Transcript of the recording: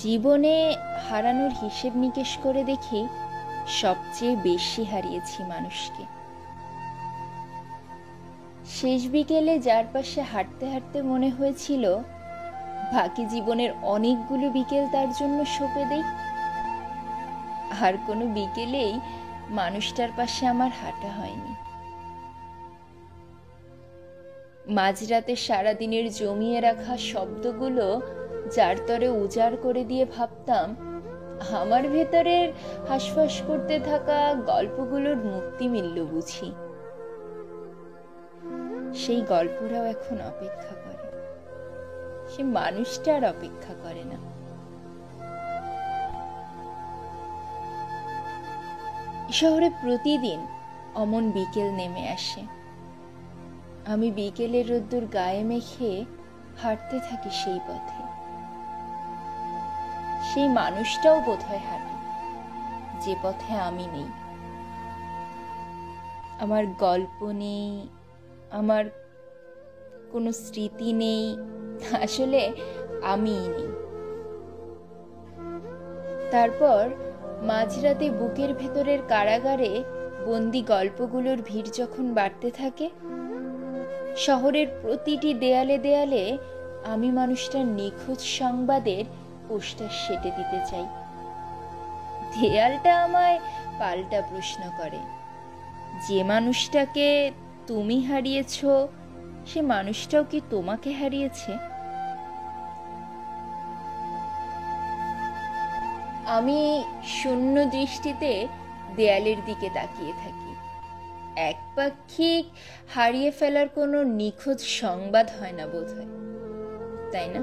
জীবনে হারানোর হিসেব নিকেশ করে দেখি সবচেয়ে বেশি হারিয়েছি মানুষকে। শেষ বিকেলে যার পাশে হাঁটতে হাঁটতে মনে হয়েছিল বাকি জীবনের অনেকগুলো বিকেল তার জন্য সঁপে দেই। আর কোনো বিকেলেই মানুষটার পাশে আমার হাঁটা হয়নি। মাঝরাতে সারাদিনের জমিয়ে রাখা শব্দগুলো যার তরে উজাড় করে দিয়ে ভাবতাম আমার ভেতরের হাঁসফাঁস করতে থাকা গল্পগুলোর মুক্তি মিলল বুঝি। সেই গল্পরাও এখন অপেক্ষা করে, সে মানুষটা আর অপেক্ষা করে না। শহরে প্রতিদিন অমন বিকেল নেমে আসে। আমি বিকেলের রোদ্দুর গায়ে মেখে হাঁটতে থাকি সেই পথে। সেই মানুষটাও বোধহয় হাঁটে যে পথে আমি নেই। আমার গল্প নেই, আমার কোনো স্মৃতি নেই, আসলে আমিই নেই। তারপর মাঝরাতে বুকের ভেতরের কারাগারে বন্দি গল্পগুলোর ভিড় যখন বাড়তে থাকে, শহরের প্রতিটি দেয়ালে দেয়ালে আমি মানুষটার নিখোঁজ সংবাদের পোস্টার সেটে দিতে চাই। দেয়ালটা আমায় পাল্টা প্রশ্ন করে, যে মানুষটাকে তুমি হারিয়েছ সে মানুষটাও কি তোমাকে হারিয়েছে? আমি শূন্য দৃষ্টিতে দেয়ালের দিকে তাকিয়ে থাকি। একপাক্ষিক হারিয়ে ফেলার কোনো নিখোঁজ সংবাদ হয় না বোধহয়, তাই না?